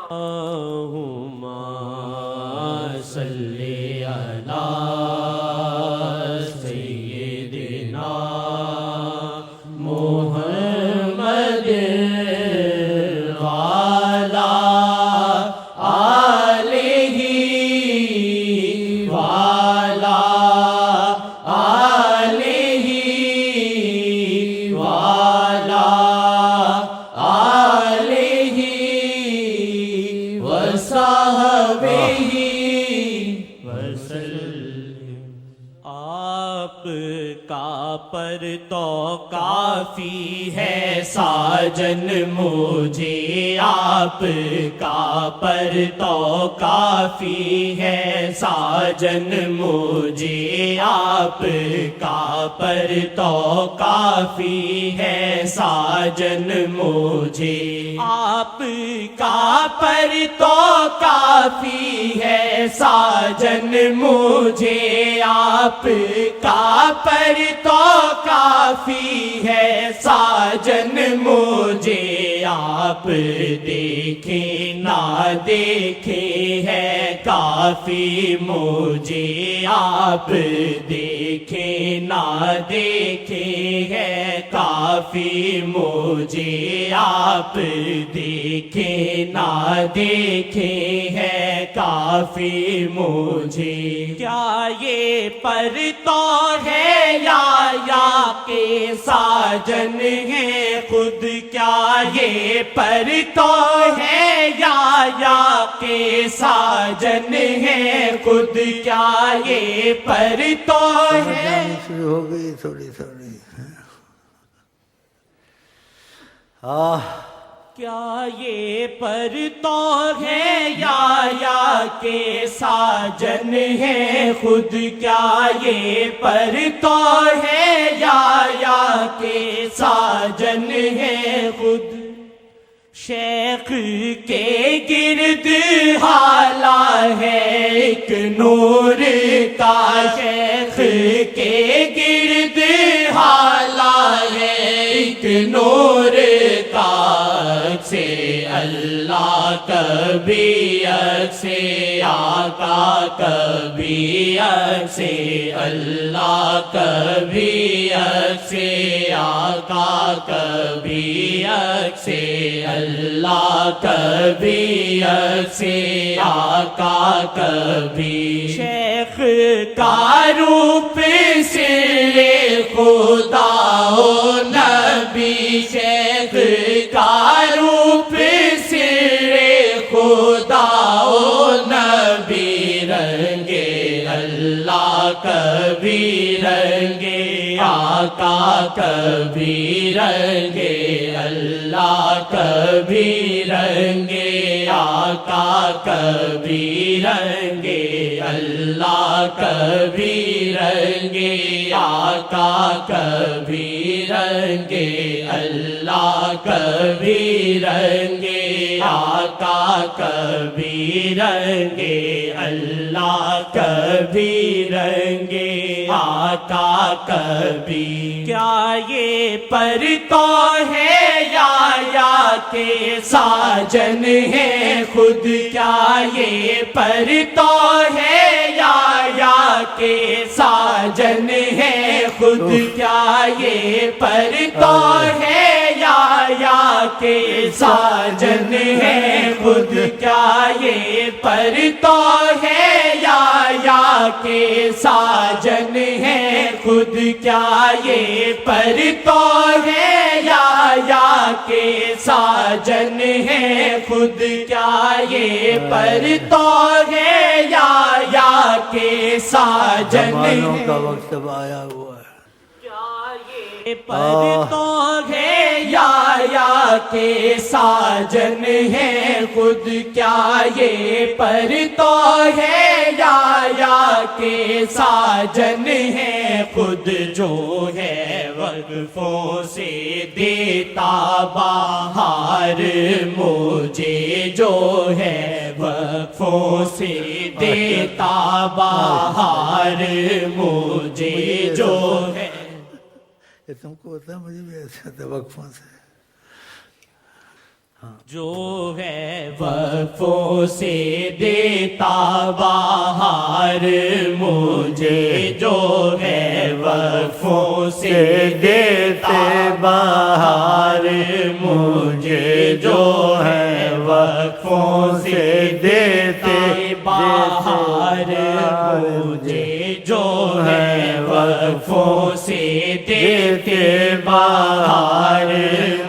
اللہم صلی علی سیدنا محمد وعلی آلہ وعلی آلہ وعلی آلہ وصحبہ وسلم۔ آپ کا پر تو کافی ہے ساجن مجھے، آپ کا پر تو کافی ہے ساجن مجھے، آپ کا پر تو کافی ہے ساجن مجھے، آپ کا پر تو کافی ہے ساجن مجھے، آپ کا پر تو کافی ہے ساجن مجھے، آپ دیکھیں نہ دیکھیں ہے کافی مجھے، آپ دیکھیں نہ دیکھیں ہے کافی مجھے، آپ دیکھیں نہ دیکھیں ہے کافی مجھے۔ کیا یہ پر تو ہے یا کہ ساجن ہے خود، کیا یہ پر تو ہے یا کہ ساجن ہے خود، کیا یہ پر تو ہے؟ شروع ہو گئی تھوڑی تھوڑی۔ کیا یہ پر تو ہے یا کہ ساجن ہے خود، کیا یہ پر تو ہے یا کہ ساجن ہے خود؟ شیخ کے گرد حالا ہے ایک نور کا، شیخ کے گرد حالا ہے ایک نور کا، سے اللہ کبھی سے آقا کبھی سے اللہ کبھی سے آقا کبھی سے اللہ کبھی سے آقا کبھی۔ شیخ کا روپ سر خدا و نبی، شیخ کا روپ سر خدا و نبی، رنگے اللہ کبھی رنگے آقا کبھی رنگے اللہ کبھی رنگے آقا کبھی رنگے اللہ کبھی رنگے آقا کبھی رنگے اللہ کبھی رنگے آقا کبھی رنگے اللہ کبھی رنگے آقا کبھی۔ کیا یہ پر تو ہے یا کہ ساجن ہے خود، کیا یہ پر تو ہے یا کہ ساجن ہے خود، کیا یہ پر تو ہے یا کہ ساجن ہے خود، کیا یہ پر تو ہے یا کہ ساجن ہے خود، کیا یہ پر تو ہے یا کہ ساجن ہے خود، کیا یہ پر تو ہے یا کہ ساجن ہے؟ زمانوں کا وقت اب آیا ہوا ہے۔ کیا یہ پر تو ہے یا کہ ساجن ہے خود، کیا یہ پر تو ہے یا کہ ساجن ہے خود؟ جو ہے وقفوں سے دیتا بہار مجھے، جو ہے وقفوں سے دیتا بہار مجھے، جو ہے تم کو ہوتا ہے، مجھے بھی ایسا ہوتا ہے وقفوں سے۔ جو ہے وقفوں سے دیتا بہار مجھے، جو ہے وقفوں سے دیتا بہار مجھے، جو ہے وقفوں سے دیتے بہار مجھے، جو ہے وقفوں سے دیتے بہار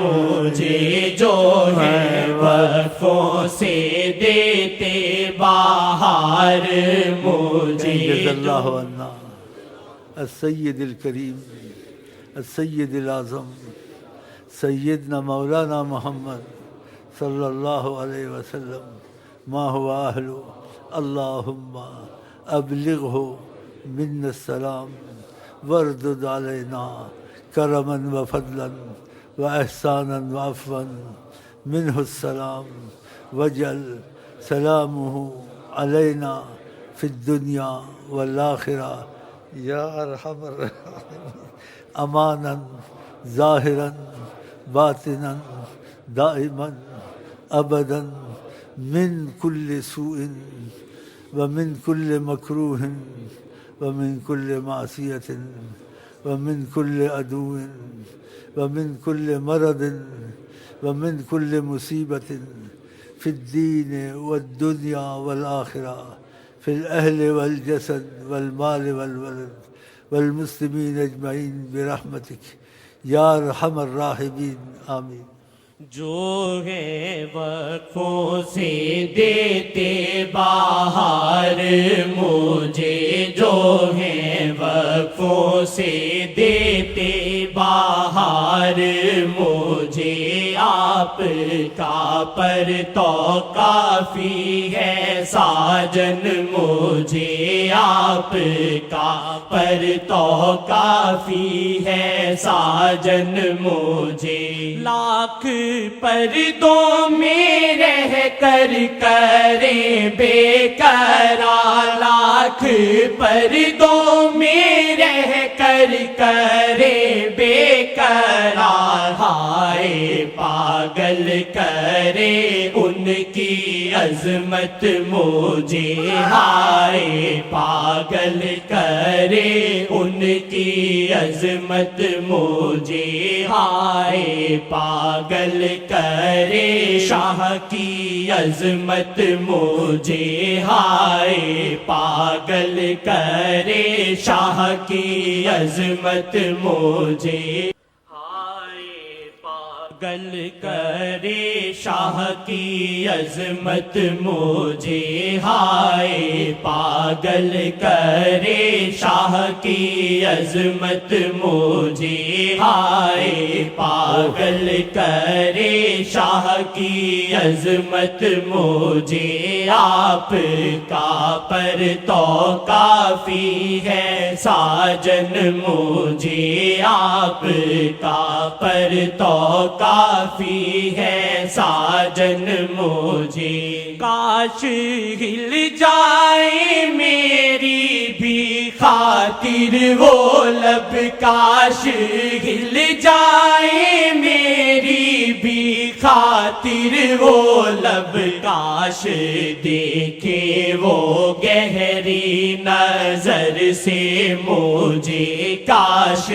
مجھے، جو ہے وقفوں سے دیتے بہار مجھے۔ جزا اللہ عنا السید الکریم السید الاعظم سیدنا مولانا محمد صلی اللہ علیہ وسلم ما هو اہل، اللہم ابلغہ منا السلام واردد علینا کرما وفضلا واحسانا وعفوا منہ السلام واجعل سلامہ علینا فی الدنیا والآخرہ یا ارحم الراحمین، امانا ظاہرا باطنا دائما ابدا من کل سوء ومن کل مکروہ ومن کل معصیۃ ومن کل عدو ومن کل مرض ومن کل مصیبت فی الدین والدنیا والآخرہ، فی الاہل والجسد والمال والولد والمسلمین اجمعین برحمتک یا ارحم الراحمین، آمین۔ جو ہے وقفوں سے دیتے بہار مجھے، جو ہے وقفوں سے دیتے بہار مجھے، آپ کا پر تو کافی ہے ساجن مجھے، آپ کا پر تو کافی ہے ساجن مجھے، لاکھ پردوں میں رہ کر کریں بے قرار، لاکھ پردوں میں رہ کر کریں بے قرار، ہائے پاگل کرے ان کی عظمت مجھے، ہائے پاگل کرے ان کی عظمت مجھے، ہائے پاگل کرے شاہ کی عظمت مجھے، ہائے پاگل کرے شاہ کی عظمت مجھے، ہائے پاگل کرے شاہ کی عظمت مجھے، ہائے پاگل کرے شاہ کی عظمت مجھے، ہائے پاگل کرے شاہ کی عظمت مجھے، آپ کا پر تو کافی ہے ساجن مجھے، آپ کا پر تو کافی ہے ساجن مجھے، کاش ہل جائے میری بھی خاطر وہ لب، کاش ہل جائے میری بھی خاطر وہ لب، کاش دیکھے وہ گہری نظر سے مجھے، کاش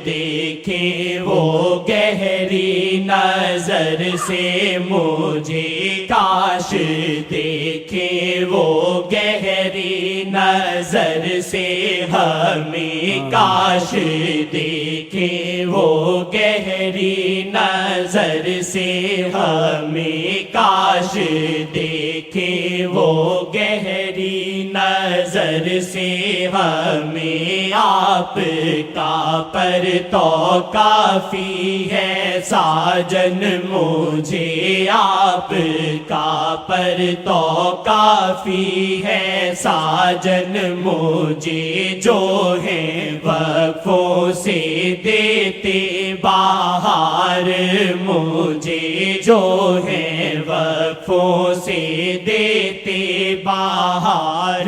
دیکھے وہ گہری نظر سے مجھے، کاش دیکھے وہ گہری نظر سے ہمیں، کاش دیکھے وہ گہری نظر سے ہمیں، کاش دیکھے وہ گہری نظر سے ہمیں، آپ کا پر تو کافی ہے ساجن مجھے، آپ کا پر تو کافی ہے ساجن مجھے، جو ہے وقفوں سے دیتے بہار مجھے، جو ہے وقفوں سے دیتے بہار